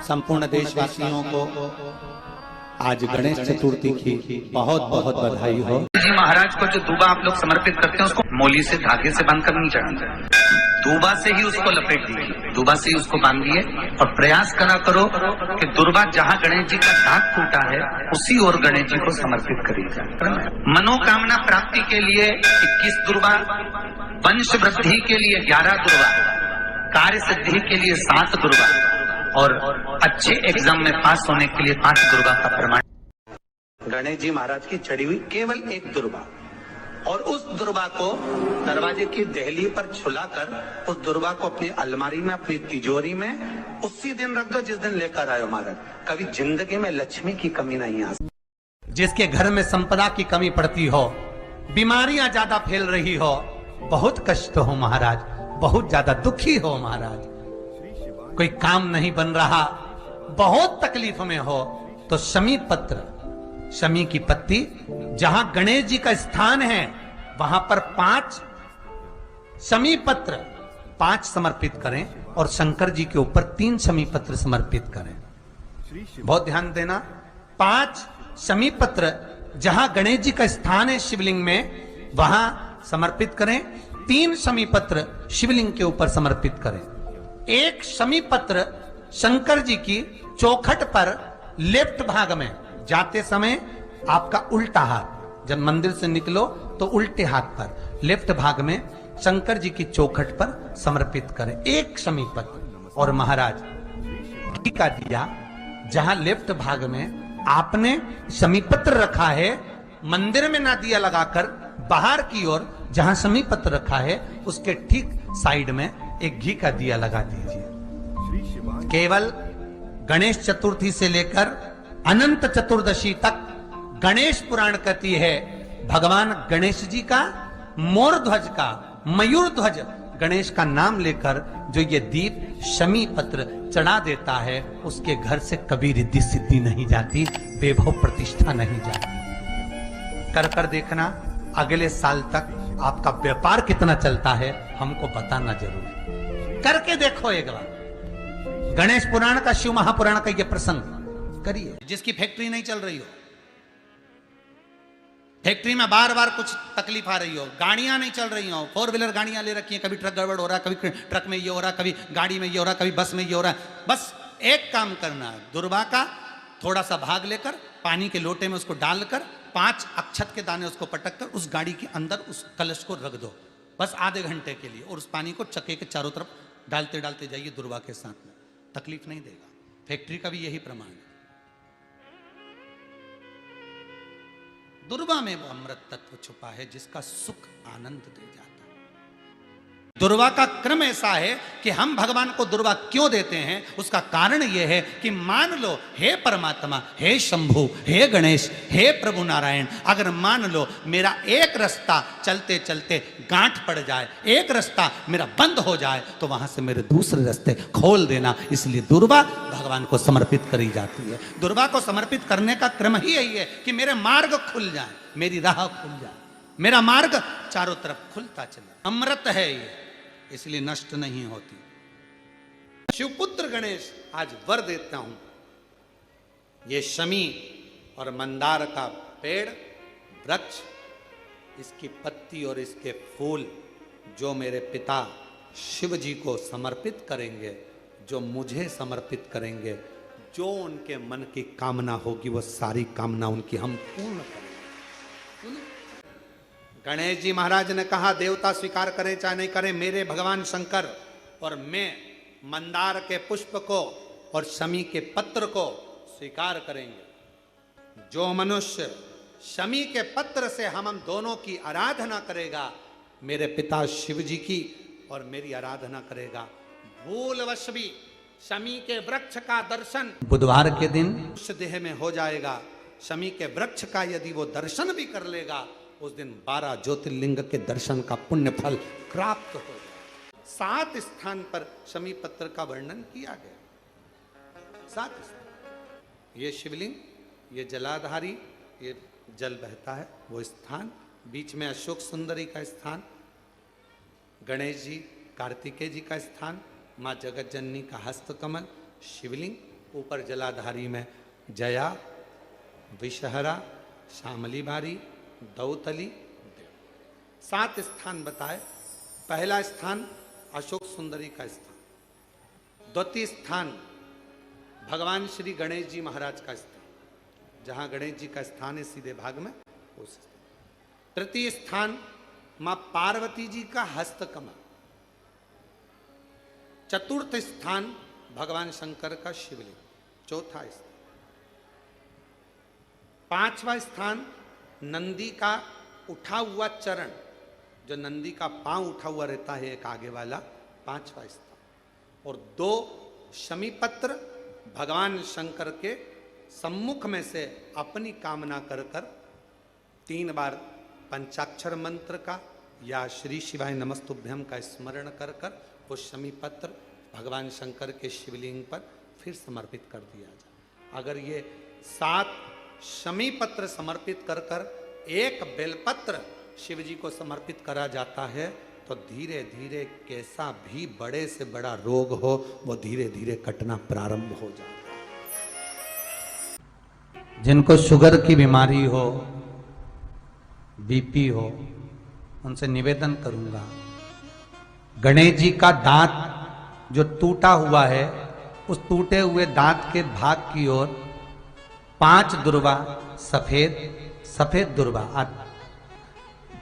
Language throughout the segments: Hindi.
संपूर्ण देशवासियों को आज गणेश चतुर्थी की बहुत बहुत बधाई हो। जी महाराज को जो दूबा आप लोग समर्पित करते हैं उसको मोली से धागे से बांधकर नहीं चढ़ाना, दूबा से ही उसको लपेट दीजिए, दूबा से ही उसको बांधिए और प्रयास करा करो कि दुर्बा जहाँ गणेश जी का दाग टूटा है उसी ओर गणेश जी को समर्पित करिएगा। मनोकामना प्राप्ति के लिए 21 दुर्बा, वंश वृद्धि के लिए 11 दुर्बा, कार्य सिद्धि के लिए 7 दुर्बा और अच्छे एग्जाम में पास होने के लिए 5 दुर्बा का प्रमाण। गणेश जी महाराज की चढ़ी हुई केवल 1 दुर्बा और उस दुर्बा को दरवाजे की देहली पर छुलाकर उस दुर्बा को अपनी अलमारी में, अपनी तिजोरी में उसी दिन रख दो जिस दिन लेकर आयो महाराज। कभी जिंदगी में लक्ष्मी की कमी नहीं आ सकती। जिसके घर में संपदा की कमी पड़ती हो, बीमारियां ज्यादा फैल रही हो, बहुत कष्ट हो महाराज, बहुत ज्यादा दुखी हो महाराज, कोई काम नहीं बन रहा, बहुत तकलीफ में हो, तो शमी पत्र, शमी की पत्ती, जहां गणेश जी का स्थान है वहां पर 5 शमी पत्र 5 समर्पित करें और शंकर जी के ऊपर 3 शमी पत्र समर्पित करें। बहुत ध्यान देना, 5 शमी पत्र जहां गणेश जी का स्थान है शिवलिंग में वहां समर्पित करें, 3 शमी पत्र शिवलिंग के ऊपर समर्पित करें। 1 शमी पत्र शंकर जी की चौखट पर लेफ्ट भाग में, जाते समय आपका उल्टा हाथ, जब मंदिर से निकलो तो उल्टे हाथ पर लेफ्ट भाग में शंकर जी की चौखट पर समर्पित करें 1 शमी पत्र। और महाराज घी का दिया जहां लेफ्ट भाग में आपने शमी पत्र रखा है, मंदिर में ना दिया लगाकर बाहर की ओर जहां शमी पत्र रखा है उसके ठीक साइड में एक घी का दिया लगा दीजिए। केवल गणेश चतुर्थी से लेकर अनंत चतुर्दशी तक गणेश पुराण कहती है भगवान गणेश जी का, मोर ध्वज का, मयूर ध्वज गणेश का नाम लेकर जो ये दीप शमी पत्र चढ़ा देता है उसके घर से कभी रिद्धि सिद्धि नहीं जाती, वैभव प्रतिष्ठा नहीं जाती। कर कर देखना अगले साल तक आपका व्यापार कितना चलता है, हमको बताना जरूर, करके देखो एक बार। गणेश पुराण का, शिव महापुराण का यह प्रसंग करिए। जिसकी फैक्ट्री नहीं चल रही हो, फैक्ट्री में बार बार कुछ तकलीफ आ रही हो, गाड़ियां नहीं चल रही हो, 4 व्हीलर गाड़ियां ले रखी हैं, कभी ट्रक गड़बड़ हो रहा है, कभी ट्रक में ये हो रहा है, कभी गाड़ी में ये हो रहा है, कभी बस में ये हो रहा है, बस एक काम करना है, दुर्बा का थोड़ा सा भाग लेकर पानी के लोटे में उसको डालकर 5 अक्षत के दाने उसको पटक कर उस गाड़ी के अंदर उस कलश को रख दो, बस आधे घंटे के लिए, और उस पानी को चक्के के चारों तरफ डालते डालते जाइए दुर्बा के साथ में, तकलीफ नहीं देगा। फैक्ट्री का भी यही प्रमाण है। दुर्बा में वो अमृत तत्व छुपा है जिसका सुख आनंद दे जाता है। दुर्बा का क्रम ऐसा है कि हम भगवान को दुर्बा क्यों देते हैं, उसका कारण यह है कि मान लो हे परमात्मा, हे शंभु, हे गणेश, हे प्रभु नारायण, अगर मान लो मेरा एक रास्ता चलते चलते गांठ पड़ जाए, एक रास्ता मेरा बंद हो जाए, तो वहां से मेरे दूसरे रास्ते खोल देना। इसलिए दुर्बा भगवान को समर्पित करी जाती है। दुर्बा को समर्पित करने का क्रम ही यही है कि मेरे मार्ग खुल जाए, मेरी राह खुल जाए, मेरा मार्ग चारों तरफ खुलता चले। अमृत है ये, इसलिए नष्ट नहीं होती। शिवपुत्र गणेश आज वर देता हूं, ये शमी और मंदार का पेड़, वृक्ष, इसकी पत्ती और इसके फूल जो मेरे पिता शिव जी को समर्पित करेंगे, जो मुझे समर्पित करेंगे, जो उनके मन की कामना होगी वो सारी कामना उनकी हम पूर्ण करेंगे। गणेश जी महाराज ने कहा देवता स्वीकार करें चाहे नहीं करें, मेरे भगवान शंकर और मैं मंदार के पुष्प को और शमी के पत्र को स्वीकार करेंगे। जो मनुष्य शमी के पत्र से हम दोनों की आराधना करेगा, मेरे पिता शिव जी की और मेरी आराधना करेगा, भूलवश भी शमी के वृक्ष का दर्शन बुधवार के दिन उस देह में हो जाएगा। शमी के वृक्ष का यदि वो दर्शन भी कर लेगा, उस दिन 12 ज्योतिर्लिंग के दर्शन का पुण्य फल प्राप्त हो जाए। 7 स्थान पर शमी पत्र का वर्णन किया गया। 7 स्थान, ये शिवलिंग, ये जलाधारी, ये जल बहता है वो स्थान, बीच में अशोक सुंदरी का स्थान, गणेश जी कार्तिकेय जी का स्थान, माँ जगत जननी का हस्त कमल, शिवलिंग, ऊपर जलाधारी में जया, विषहरा, शामली बारी, दौतली, देव। 7 स्थान बताए। पहला स्थान अशोक सुंदरी का स्थान, द्वितीय स्थान भगवान श्री गणेश जी महाराज का स्थान, जहां गणेश जी का स्थान है सीधे भाग में उस स्थान। तृतीय स्थान मां पार्वती जी का हस्तकमल। चतुर्थ स्थान भगवान शंकर का शिवलिंग। चौथा स्थान। 5वां स्थान नंदी का उठा हुआ चरण, जो नंदी का पांव उठा हुआ रहता है एक आगे वाला, 5वां स्थान। और 2 शमीपत्र भगवान शंकर के सम्मुख में से अपनी कामना कर कर 3 बार पंचाक्षर मंत्र का या श्री शिवाय नमस्तुभ्यम का स्मरण कर कर वो शमीपत्र भगवान शंकर के शिवलिंग पर फिर समर्पित कर दिया जाए। अगर ये 7 शमीपत्र समर्पित कर कर एक बेलपत्र शिव जी को समर्पित करा जाता है तो धीरे धीरे कैसा भी बड़े से बड़ा रोग हो वो धीरे धीरे कटना प्रारंभ हो जाता है। जिनको शुगर की बीमारी हो, बीपी हो, उनसे निवेदन करूंगा, गणेश जी का दांत जो टूटा हुआ है, उस टूटे हुए दांत के भाग की ओर 5 दुर्वा, सफेद दुर्वा,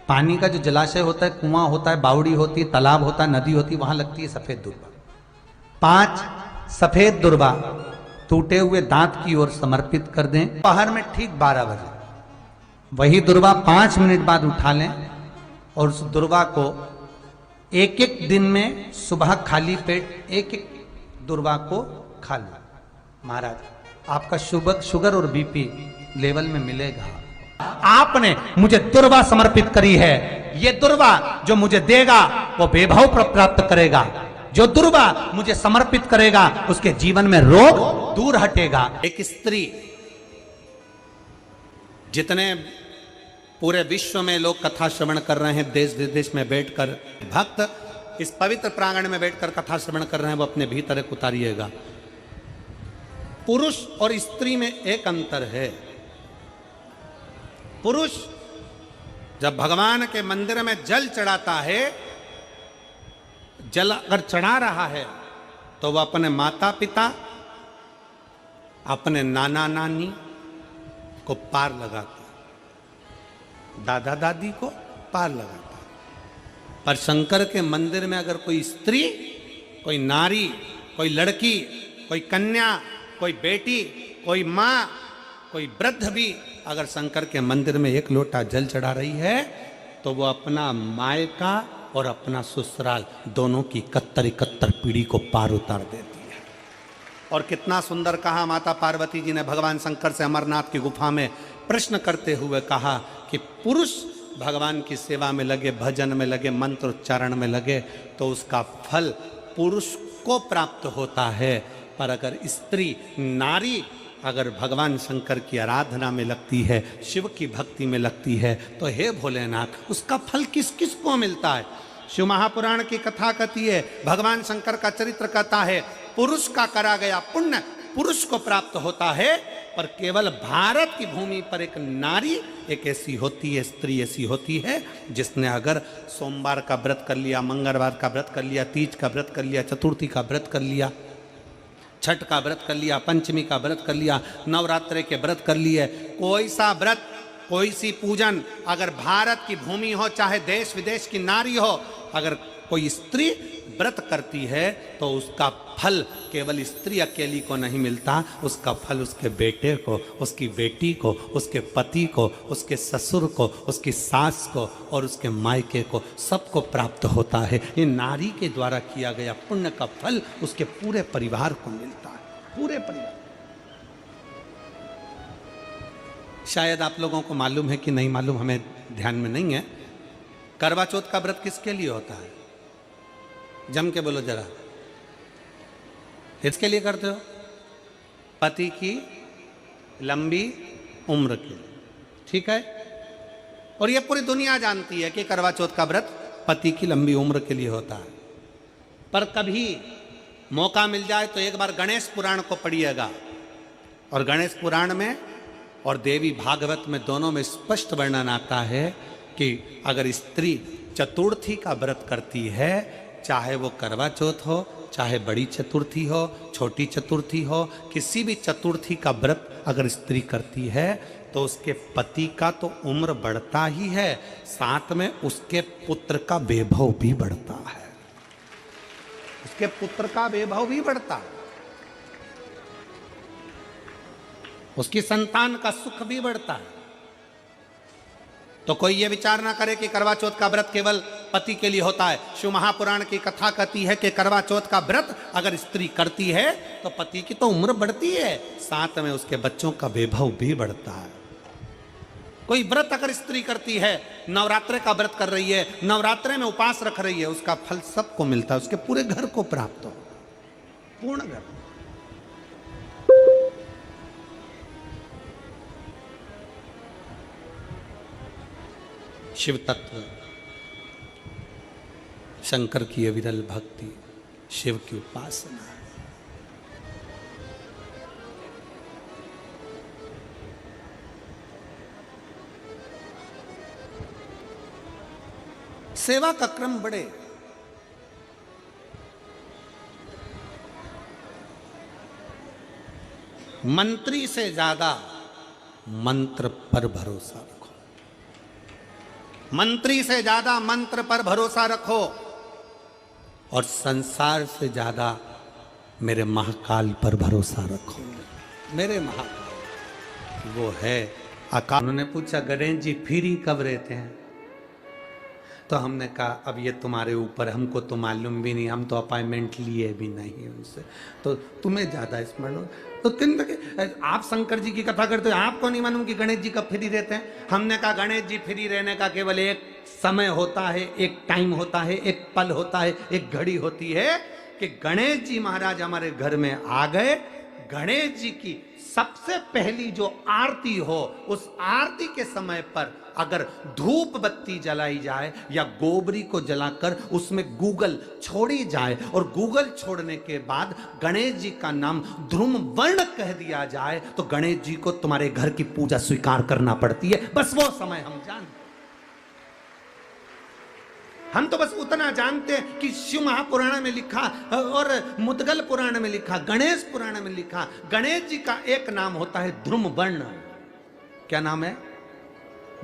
पानी का जो जलाशय होता है, कुआं होता है, बावड़ी होती है, तालाब होता है, नदी होती है, वहां लगती है सफेद दुर्वा। 5 सफेद दुर्वा टूटे हुए दांत की ओर समर्पित कर दें। बाहर में ठीक 12 बजे वही दुर्वा 5 मिनट बाद उठा लें और उस दुर्वा को एक दिन में सुबह खाली पेट एक दुर्वा को खा लें। महाराज, आपका शुगर और बीपी लेवल में मिलेगा। आपने मुझे दुर्वा समर्पित करी है, ये दुर्वा जो मुझे देगा वो वैभव प्राप्त करेगा। जो दुर्वा मुझे समर्पित करेगा उसके जीवन में रोग दूर हटेगा। एक स्त्री, जितने पूरे विश्व में लोग कथा श्रवण कर रहे हैं, देश विदेश में बैठकर भक्त इस पवित्र प्रांगण में बैठकर कथा श्रवण कर रहे हैं, वो अपने भीतर एक उतारिएगा। पुरुष और स्त्री में एक अंतर है। पुरुष जब भगवान के मंदिर में जल चढ़ाता है, जल अगर चढ़ा रहा है तो वह अपने माता पिता, अपने नाना नानी को पार लगाता है, दादा दादी को पार लगाता है। पर शंकर के मंदिर में अगर कोई स्त्री, कोई नारी, कोई लड़की, कोई कन्या, कोई बेटी, कोई माँ, कोई वृद्ध भी अगर शंकर के मंदिर में एक लोटा जल चढ़ा रही है तो वो अपना मायका और अपना ससुराल दोनों की 71 पीढ़ी को पार उतार देती है। और कितना सुंदर कहा माता पार्वती जी ने भगवान शंकर से अमरनाथ की गुफा में प्रश्न करते हुए कहा कि पुरुष भगवान की सेवा में लगे, भजन में लगे, मंत्र उच्चारण में लगे तो उसका फल पुरुष को प्राप्त होता है। पर अगर स्त्री, नारी अगर भगवान शंकर की आराधना में लगती है, शिव की भक्ति में लगती है तो हे भोलेनाथ, उसका फल किस किस को मिलता है? शिव महापुराण की कथा कहती है, भगवान शंकर का चरित्र कहता है, पुरुष का करा गया पुण्य पुरुष को प्राप्त होता है। पर केवल भारत की भूमि पर एक नारी एक ऐसी होती है, स्त्री ऐसी होती है जिसने अगर सोमवार का व्रत कर लिया, मंगलवार का व्रत कर लिया, तीज का व्रत कर लिया, चतुर्थी का व्रत कर लिया, छठ का व्रत कर लिया, पंचमी का व्रत कर लिया, नवरात्रि के व्रत कर लिए, कोई सा व्रत, कोई सी पूजन अगर भारत की भूमि हो, चाहे देश विदेश की नारी हो, अगर कोई स्त्री व्रत करती है तो उसका फल केवल स्त्री अकेली को नहीं मिलता, उसका फल उसके बेटे को, उसकी बेटी को, उसके पति को, उसके ससुर को, उसकी सास को और उसके मायके को, सबको प्राप्त होता है। ये नारी के द्वारा किया गया पुण्य का फल उसके पूरे परिवार को मिलता है, पूरे परिवार। शायद आप लोगों को मालूम है कि नहीं मालूम, हमें ध्यान में नहीं है। करवा चौथ का व्रत किसके लिए होता है? जम के बोलो जरा, इसके लिए करते हो? पति की लंबी उम्र के लिए, ठीक है? और ये पूरी दुनिया जानती है कि करवा चौथ का व्रत पति की लंबी उम्र के लिए होता है। पर कभी मौका मिल जाए तो एक बार गणेश पुराण को पढ़िएगा, और गणेश पुराण में और देवी भागवत में दोनों में स्पष्ट वर्णन आता है कि अगर स्त्री चतुर्थी का व्रत करती है, चाहे वो करवा चौथ हो, चाहे बड़ी चतुर्थी हो, छोटी चतुर्थी हो, किसी भी चतुर्थी का व्रत अगर स्त्री करती है तो उसके पति का तो उम्र बढ़ता ही है, साथ में उसके पुत्र का वैभव भी बढ़ता है, उसके पुत्र का वैभव भी बढ़ता है, उसकी संतान का सुख भी बढ़ता है। तो कोई ये विचार ना करे कि करवा चौथ का व्रत केवल पति के लिए होता है। शिव महापुराण की कथा कहती है कि करवा चौथ का व्रत अगर स्त्री करती है तो पति की तो उम्र बढ़ती है, साथ में उसके बच्चों का वैभव भी बढ़ता है। कोई व्रत अगर स्त्री करती है, नवरात्रे का व्रत कर रही है, नवरात्रे में उपवास रख रही है, उसका फल सबको मिलता है, उसके पूरे घर को प्राप्त हो, पूर्ण घर। शिव तत्व, शंकर की अविरल भक्ति, शिव की उपासना। सेवा का क्रम बढ़े। मंत्री से ज्यादा मंत्र पर भरोसा रखो, मंत्री से ज्यादा मंत्र पर भरोसा रखो, और संसार से ज्यादा मेरे महाकाल पर भरोसा रखो। मेरे महाकाल वो है आकाश। उन्होंने पूछा गणेश जी फ्री कब रहते हैं? तो हमने कहा अब ये तुम्हारे ऊपर, हमको तो मालूम भी नहीं, हम तो अपॉइंटमेंट लिए भी नहीं उनसे, तो तुम्हें ज्यादा स्मरण हो। तो आप शंकर जी की कथा करते हो, आपको नहीं मालूम कि गणेश जी कब फ्री रहते हैं? हमने कहा गणेश जी फ्री रहने का केवल एक समय होता है, एक टाइम होता है, एक पल होता है, एक घड़ी होती है कि गणेश जी महाराज हमारे घर में आ गए। गणेश जी की सबसे पहली जो आरती हो, उस आरती के समय पर अगर धूप बत्ती जलाई जाए या गोबरी को जलाकर उसमें गूगल छोड़ी जाए, और गूगल छोड़ने के बाद गणेश जी का नाम ध्रुम वर्ण कह दिया जाए, तो गणेश जी को तुम्हारे घर की पूजा स्वीकार करना पड़ती है। बस वो समय हम जानते, हम तो बस उतना जानते हैं कि शिव महापुराण में लिखा और मुद्गल पुराण में लिखा, गणेश पुराण में लिखा, गणेश जी का एक नाम होता है ध्रुम वर्ण। क्या नाम है?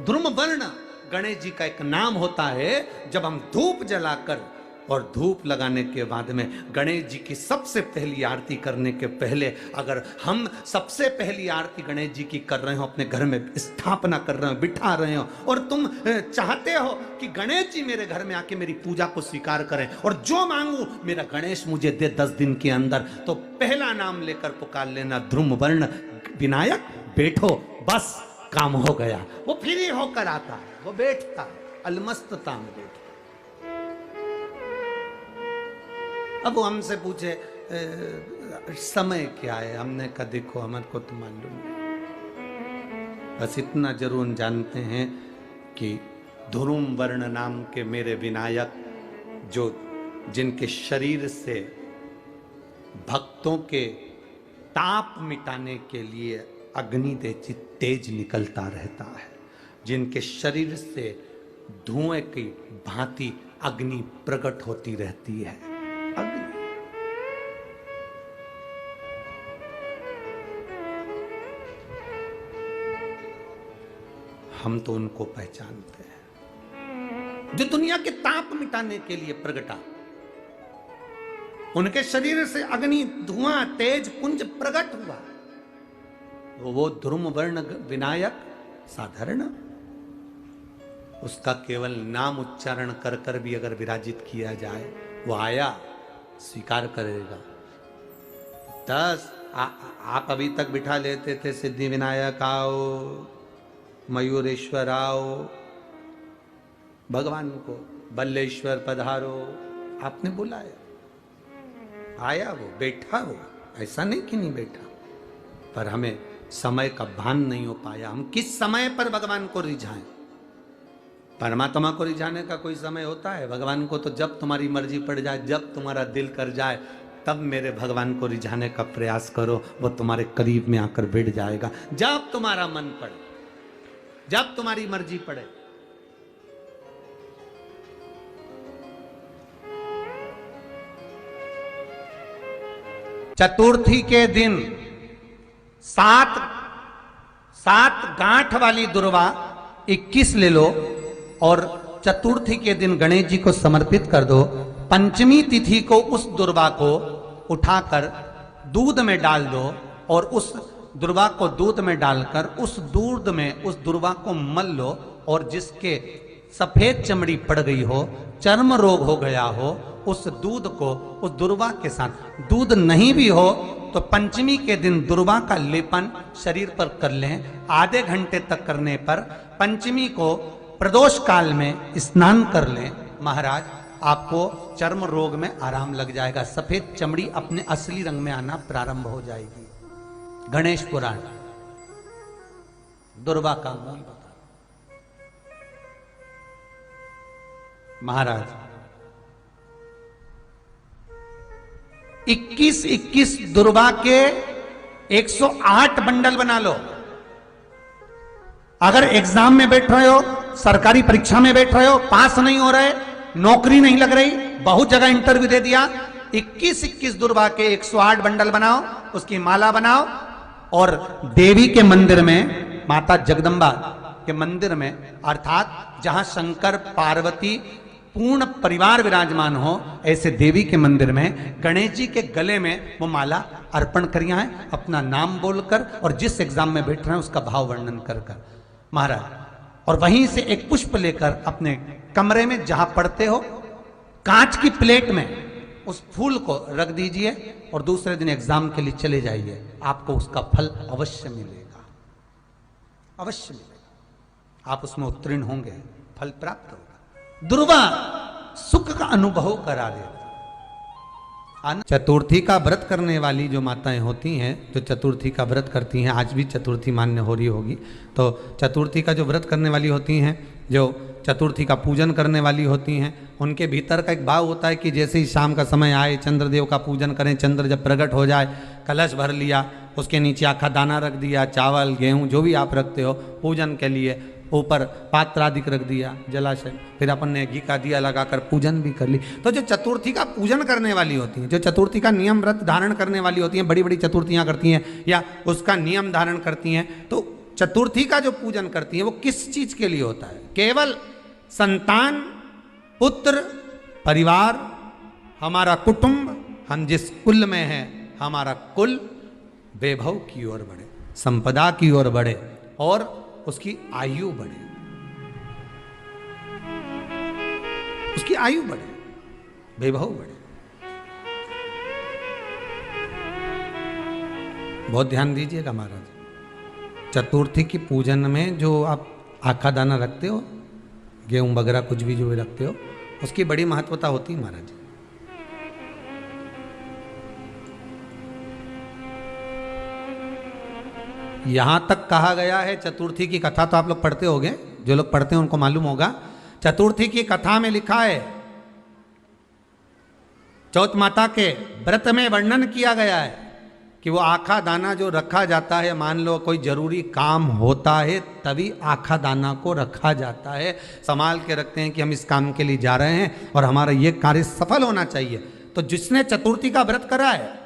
ध्रुम वर्ण गणेश जी का एक नाम होता है। जब हम धूप जलाकर और धूप लगाने के बाद में गणेश जी की सबसे पहली आरती करने के पहले अगर हम सबसे पहली आरती गणेश जी की कर रहे हो, अपने घर में स्थापना कर रहे हो, बिठा रहे हो, और तुम चाहते हो कि गणेश जी मेरे घर में आके मेरी पूजा को स्वीकार करें और जो मांगू मेरा गणेश मुझे दे 10 दिन के अंदर, तो पहला नाम लेकर पुकार लेना ध्रुम वर्ण विनायक, बैठो, बस काम हो गया। वो फ्री होकर आता है, वो बैठता है, अलमस्तता में बैठता। अब वो हमसे पूछे समय क्या है? हमने कहा देखो हमारे को तो मालूम नहीं, बस इतना जरूर जानते हैं कि ध्रुम वर्ण नाम के मेरे विनायक, जो जिनके शरीर से भक्तों के ताप मिटाने के लिए अग्नि तेज निकलता रहता है, जिनके शरीर से धुएं की भांति अग्नि प्रकट होती रहती है। अग्नि हम तो उनको पहचानते हैं जो दुनिया के ताप मिटाने के लिए प्रगटा। उनके शरीर से अग्नि धुआं तेज पुंज प्रकट हुआ। वो ध्रुम वर्ण विनायक साधारण, उसका केवल नाम उच्चारण कर कर भी अगर विराजित किया जाए, वो आया स्वीकार करेगा। 10 आप अभी तक बिठा लेते थे सिद्धि विनायक आओ, मयूरेश्वर आओ, भगवान को बल्लेश्वर पधारो, आपने बुलाया, आया वो, बैठा वो, ऐसा नहीं कि नहीं बैठा, पर हमें समय का भान नहीं हो पाया। हम किस समय पर भगवान को रिझाएं? परमात्मा को रिझाने का कोई समय होता है? भगवान को तो जब तुम्हारी मर्जी पड़ जाए, जब तुम्हारा दिल कर जाए तब मेरे भगवान को रिझाने का प्रयास करो, वो तुम्हारे करीब में आकर बैठ जाएगा। जब तुम्हारा मन पड़े, जब तुम्हारी मर्जी पड़े। चतुर्थी के दिन सात गांठ वाली दुर्वा 21 ले लो और चतुर्थी के दिन गणेश जी को समर्पित कर दो। पंचमी तिथि को उस दुर्वा को उठाकर दूध में डाल दो और उस दुर्वा को दूध में डालकर उस दूध में उस दुर्वा को मल लो, और जिसके सफेद चमड़ी पड़ गई हो, चर्म रोग हो गया हो, उस दूध को उस दुर्वा के साथ, दूध नहीं भी हो तो पंचमी के दिन दुर्वा का लेपन शरीर पर कर लें। आधे घंटे तक करने पर पंचमी को प्रदोष काल में स्नान कर लें। महाराज, आपको चर्म रोग में आराम लग जाएगा, सफेद चमड़ी अपने असली रंग में आना प्रारंभ हो जाएगी। गणेश पुराण दुर्वा का मूल बता। महाराज 21 दुर्वा के 108 बंडल बना लो। अगर एग्जाम में बैठ रहे हो, सरकारी परीक्षा में बैठ रहे हो, पास नहीं हो रहे, नौकरी नहीं लग रही, बहुत जगह इंटरव्यू दे दिया, 21 दुर्वा के 108 बंडल बनाओ, उसकी माला बनाओ और देवी के मंदिर में, माता जगदम्बा के मंदिर में, अर्थात जहां शंकर पार्वती पूर्ण परिवार विराजमान हो, ऐसे देवी के मंदिर में गणेश जी के गले में वो माला अर्पण करिया है, अपना नाम बोलकर और जिस एग्जाम में बैठ रहे हैं उसका भाव वर्णन कर महाराज, और वहीं से एक पुष्प लेकर अपने कमरे में जहां पढ़ते हो, कांच की प्लेट में उस फूल को रख दीजिए और दूसरे दिन एग्जाम के लिए चले जाइए। आपको उसका फल अवश्य मिलेगा, अवश्य मिलेगा। आप उसमें उत्तीर्ण होंगे, फल प्राप्त होगा। दुर्वा सुख का अनुभव करा देता। चतुर्थी का व्रत करने वाली जो माताएं होती हैं, जो चतुर्थी का व्रत करती हैं, आज भी चतुर्थी मान्य हो रही होगी, तो चतुर्थी का जो व्रत करने वाली होती हैं, जो चतुर्थी का पूजन करने वाली होती हैं, उनके भीतर का एक भाव होता है कि जैसे ही शाम का समय आए चंद्रदेव का पूजन करें। चंद्र जब प्रकट हो जाए, कलश भर लिया, उसके नीचे आखा दाना रख दिया, चावल गेहूं जो भी आप रखते हो पूजन के लिए, ऊपर पात्र आदि रख दिया, जलाशय, फिर अपन ने घी का दिया लगाकर पूजन भी कर ली। तो जो चतुर्थी का पूजन करने वाली होती हैं, जो चतुर्थी का नियम व्रत धारण करने वाली होती हैं, बड़ी बड़ी चतुर्थियां करती हैं या उसका नियम धारण करती हैं, तो चतुर्थी का जो पूजन करती हैं वो किस चीज के लिए होता है? केवल संतान, पुत्र, परिवार, हमारा कुटुंब, हम जिस कुल में हैं, हमारा कुल वैभव की ओर बढ़े, संपदा की ओर बढ़े और उसकी आयु बढ़े, उसकी आयु बढ़े, वैभव बढ़े। बहुत ध्यान दीजिएगा महाराज, चतुर्थी की पूजन में जो आप आखा दाना रखते हो, गेहूं वगैरह कुछ भी जो भी रखते हो, उसकी बड़ी महत्वता होती है महाराज। यहां तक कहा गया है, चतुर्थी की कथा तो आप लोग पढ़ते होंगे, जो लोग पढ़ते हैं उनको मालूम होगा। चतुर्थी की कथा में लिखा है, चौथ माता के व्रत में वर्णन किया गया है कि वो आखा दाना जो रखा जाता है, मान लो कोई जरूरी काम होता है तभी आखा दाना को रखा जाता है, संभाल के रखते हैं कि हम इस काम के लिए जा रहे हैं और हमारा ये कार्य सफल होना चाहिए। तो जिसने चतुर्थी का व्रत करा है,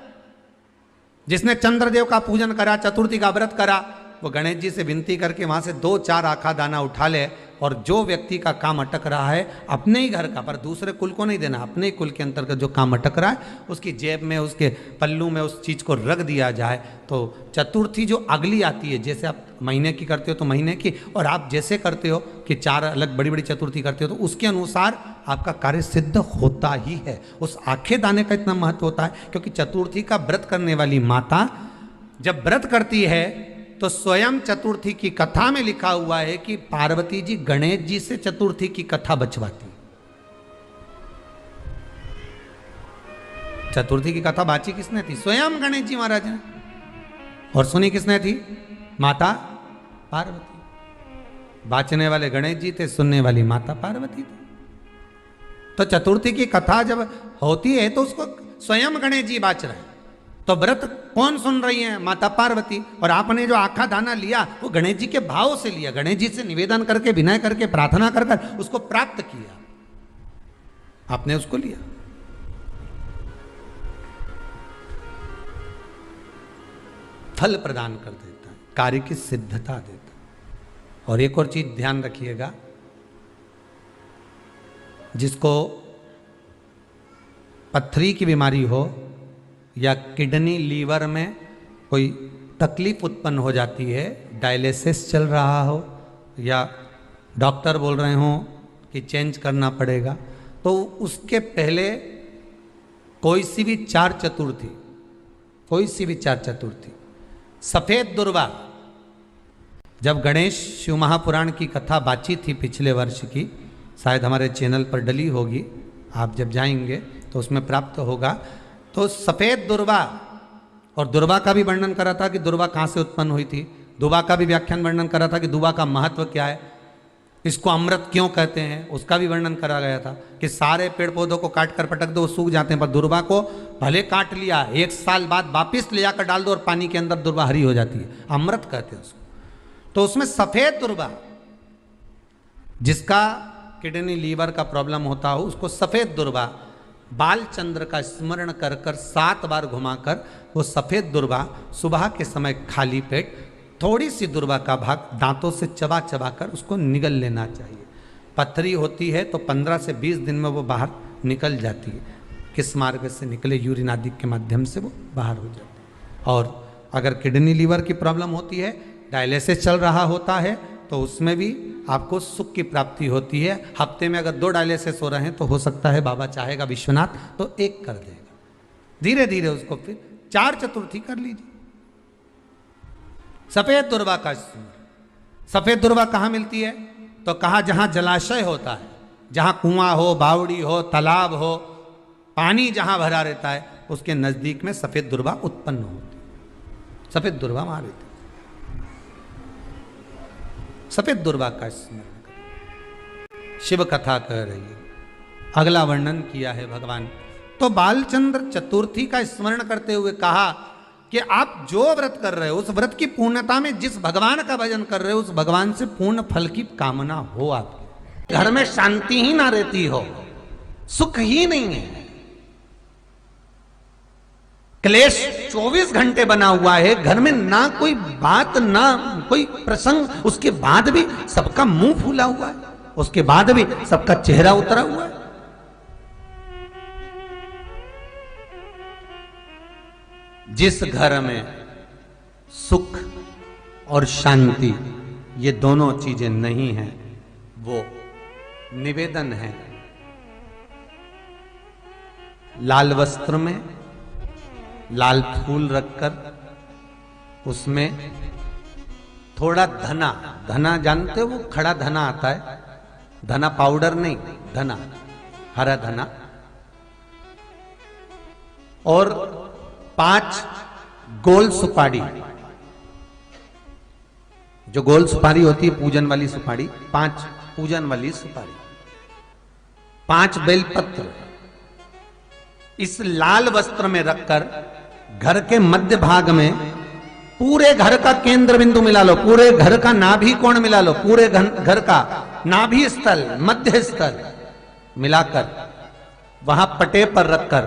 जिसने चंद्रदेव का पूजन करा, चतुर्थी का व्रत करा, वो गणेश जी से विनती करके वहां से 2-4 आखा दाना उठा ले, और जो व्यक्ति का काम अटक रहा है अपने ही घर का, पर दूसरे कुल को नहीं देना, अपने ही कुल के अंतर्गत जो काम अटक रहा है उसकी जेब में, उसके पल्लू में उस चीज़ को रख दिया जाए। तो चतुर्थी जो अगली आती है, जैसे आप महीने की करते हो तो महीने की, और आप जैसे करते हो कि 4 अलग बड़ी बड़ी चतुर्थी करते हो तो उसके अनुसार आपका कार्य सिद्ध होता ही है। उस आखे दाने का इतना महत्व होता है क्योंकि चतुर्थी का व्रत करने वाली माता जब व्रत करती है तो स्वयं चतुर्थी की कथा में लिखा हुआ है कि पार्वती जी गणेश जी से चतुर्थी की कथा बचवाती। चतुर्थी की कथा बाची किसने थी? स्वयं गणेश जी महाराज ने। और सुनी किसने थी? माता पार्वती। बाचने वाले गणेश जी थे, सुनने वाली माता पार्वती थी। तो चतुर्थी की कथा जब होती है तो उसको स्वयं गणेश जी बाच रहे हैं। तो व्रत कौन सुन रही है? माता पार्वती। और आपने जो आखा दाना लिया वो गणेश जी के भाव से लिया, गणेश जी से निवेदन करके, विनय करके, प्रार्थना कर कर उसको प्राप्त किया, आपने उसको लिया। फल प्रदान कर देता है, कार्य की सिद्धता देता है। और एक और चीज ध्यान रखिएगा, जिसको पथरी की बीमारी हो या किडनी लीवर में कोई तकलीफ उत्पन्न हो जाती है, डायलिसिस चल रहा हो या डॉक्टर बोल रहे हो कि चेंज करना पड़ेगा, तो उसके पहले कोई सी भी चार चतुर्थी सफेद दुर्वा, जब गणेश शिव महापुराण की कथा बातचीत थी पिछले वर्ष की, शायद हमारे चैनल पर डली होगी, आप जब जाएंगे तो उसमें प्राप्त होगा। तो सफेद दुर्वा, और दुर्वा का भी वर्णन करा था कि दुर्वा कहाँ से उत्पन्न हुई थी, दुबा का भी व्याख्यान वर्णन करा था कि दुबा का महत्व क्या है, इसको अमृत क्यों कहते हैं, उसका भी वर्णन करा गया था कि सारे पेड़ पौधों को काट कर पटक दो वो सूख जाते हैं, पर दुर्वा को भले काट लिया, 1 साल बाद वापिस ले जाकर डाल दो और पानी के अंदर दुर्वा हरी हो जाती है, अमृत कहते हैं उसको। तो उसमें सफेद दुर्वा, जिसका किडनी लीवर का प्रॉब्लम होता हो, उसको सफेद दुर्वा बालचंद्र का स्मरण कर कर 7 बार घुमाकर वो सफेद दुर्वा सुबह के समय खाली पेट थोड़ी सी दुर्वा का भाग दांतों से चबा चबा कर उसको निगल लेना चाहिए। पथरी होती है तो 15 से 20 दिन में वो बाहर निकल जाती है, किस मार्ग से निकले, यूरिन आदि के माध्यम से वो बाहर हो जाती है। और अगर किडनी लीवर की प्रॉब्लम होती है, डायलिसिस चल रहा होता है, तो उसमें भी आपको सुख की प्राप्ति होती है। हफ्ते में अगर 2 डायलिसिस हो रहे हैं तो हो सकता है बाबा चाहेगा विश्वनाथ तो 1 कर देगा, धीरे धीरे उसको फिर 4 चतुर्थी कर लीजिए। सफेद दुर्वा का स्मरण। सफेद दुर्वा कहाँ मिलती है? तो कहा जहां जलाशय होता है, जहां कुआं हो, बावड़ी हो, तालाब हो, पानी जहां भरा रहता है, उसके नजदीक में सफेद दुर्वा उत्पन्न होती है। सफेद दुर्वा वहां रहती है। सफेद दुर्वा का स्मरण करें, शिव कथा कह रही है। अगला वर्णन किया है भगवान। तो बालचंद्र चतुर्थी का स्मरण करते हुए कहा कि आप जो व्रत कर रहे हो, उस व्रत की पूर्णता में जिस भगवान का भजन कर रहे हो, उस भगवान से पूर्ण फल की कामना हो। आपके घर में शांति ही ना रहती हो, सुख ही नहीं है, क्लेश 24 घंटे बना हुआ है, घर में ना कोई बात ना कोई प्रसंग, उसके बाद भी सबका मुंह फूला हुआ है, उसके बाद भी सबका चेहरा उतरा हुआ है। जिस घर में सुख और शांति ये दोनों चीजें नहीं हैं, वो निवेदन है लाल वस्त्र में लाल फूल रखकर, उसमें थोड़ा धना, धना जानते हो, वो खड़ा धना आता है, धना पाउडर नहीं, धना, हरा धना, और 5 गोल सुपारी, जो गोल सुपारी होती है पूजन वाली सुपारी, 5 पूजन वाली सुपारी, 5 बेलपत्र इस लाल वस्त्र में रखकर घर के मध्य भाग में पूरे घर का केंद्र बिंदु मिला लो, पूरे घर का नाभि कोण मिला लो, पूरे घर का नाभि स्थल, मध्य स्थल मिलाकर वहां पटे पर रखकर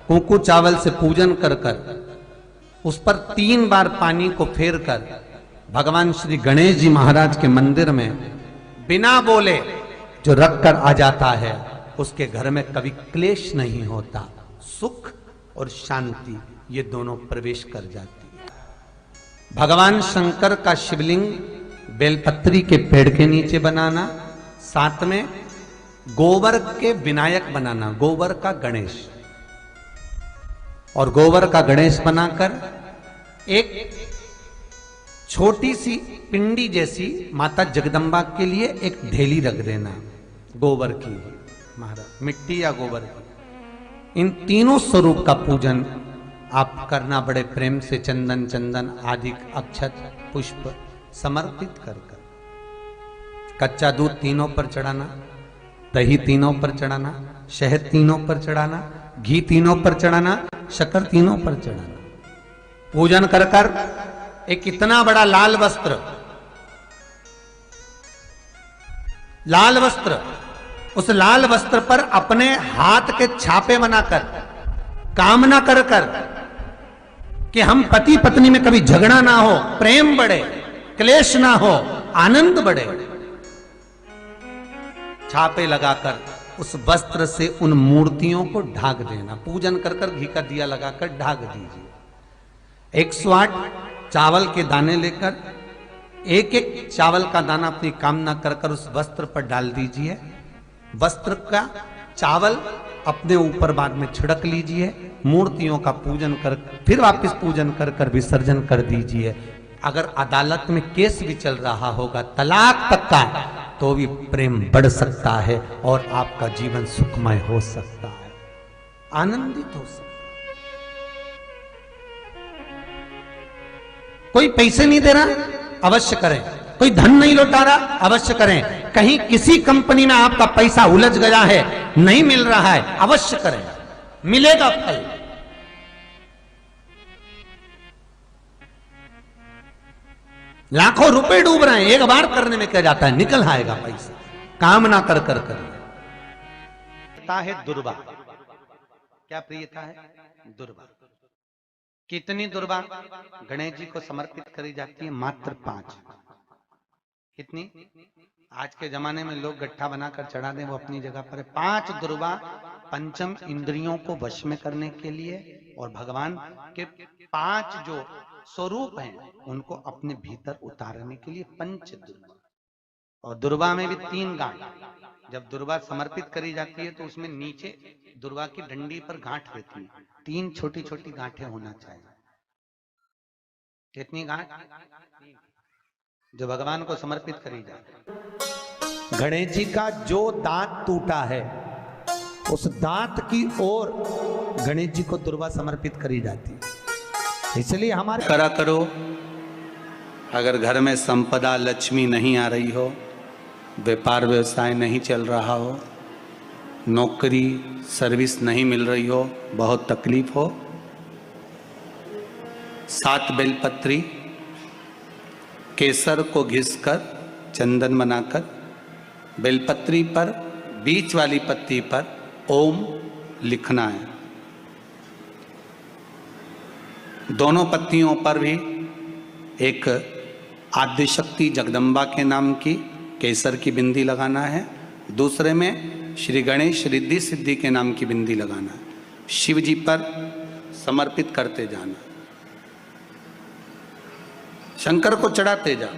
कुंकू चावल से पूजन कर कर उस पर 3 बार पानी को फेर कर भगवान श्री गणेश जी महाराज के मंदिर में बिना बोले जो रख कर आ जाता है, उसके घर में कभी क्लेश नहीं होता, सुख और शांति ये दोनों प्रवेश कर जाती है। भगवान शंकर का शिवलिंग बेलपत्री के पेड़ के नीचे बनाना, साथ में गोबर के विनायक बनाना, गोबर का गणेश, और गोबर का गणेश बनाकर एक छोटी सी पिंडी जैसी माता जगदम्बा के लिए एक ढेली रख देना, गोबर की महाराज, मिट्टी या गोबर की। इन तीनों स्वरूप का पूजन आप करना बड़े प्रेम से, चंदन चंदन आदि अक्षत पुष्प समर्पित कर कर, कच्चा दूध तीनों पर चढ़ाना, दही तीनों पर चढ़ाना, शहद तीनों पर चढ़ाना, घी तीनों पर चढ़ाना, शक्कर तीनों पर चढ़ाना, पूजन कर कर एक इतना बड़ा लाल वस्त्र, उस लाल वस्त्र पर अपने हाथ के छापे बनाकर कामना कर कर कि हम पति पत्नी में कभी झगड़ा ना हो, प्रेम बढ़े, क्लेश ना हो, आनंद बढ़े, छापे लगाकर उस वस्त्र से उन मूर्तियों को ढाक देना। पूजन कर कर घी का दिया लगाकर ढाक दीजिए। 108 चावल के दाने लेकर एक एक चावल का दाना अपनी कामना कर कर उस वस्त्र पर डाल दीजिए। वस्त्र का चावल अपने ऊपर बाद में छिड़क लीजिए। मूर्तियों का पूजन कर फिर वापस पूजन कर कर विसर्जन कर दीजिए। अगर अदालत में केस भी चल रहा होगा तलाक तक का, तो भी प्रेम बढ़ सकता है और आपका जीवन सुखमय हो सकता है, आनंदित हो सकता है। कोई पैसे नहीं दे रहा, अवश्य करें। कोई धन नहीं लौटा रहा, अवश्य करें। कहीं किसी कंपनी में आपका पैसा उलझ गया है, नहीं मिल रहा है, अवश्य करें, मिलेगा फल। लाखों रुपए डूब रहे हैं, एक बार करने में क्या जाता है, निकल आएगा पैसा, कामना कर कर है दुर्वा। क्या प्रियता है? दुर्वा। कितनी दुर्वा गणेश जी को समर्पित करी जाती है? मात्र 5। कितनी? आज के जमाने में लोग गट्ठा बनाकर चढ़ा दें, वो अपनी जगह पर है। 5 दुर्वा पंचम इंद्रियों को वश में करने के लिए और भगवान के 5 जो स्वरूप हैं उनको अपने भीतर उतारने के लिए पंच दुर्वा। और दुर्वा में भी 3 गांठ। जब दुर्वा समर्पित करी जाती है तो उसमें नीचे दुर्वा की डंडी पर गांठ रहती है, 3 छोटी छोटी गांठें होना चाहिए। कितनी गांठ? जो भगवान को समर्पित करी जाती। गणेश जी का जो दांत टूटा है उस दांत की ओर गणेश जी को दुर्वा समर्पित करी जाती है। इसलिए हमारे करा करो। अगर घर में संपदा लक्ष्मी नहीं आ रही हो, व्यापार व्यवसाय नहीं चल रहा हो, नौकरी सर्विस नहीं मिल रही हो, बहुत तकलीफ हो, 7 बेलपत्री केसर को घिसकर चंदन बनाकर बेलपत्री पर बीच वाली पत्ती पर ओम लिखना है। दोनों पत्तियों पर भी एक आद्यशक्ति जगदम्बा के नाम की केसर की बिंदी लगाना है, दूसरे में श्री गणेश रिद्धि सिद्धि के नाम की बिंदी लगाना है। शिव जी पर समर्पित करते जाना, शंकर को चढ़ाते जाओ।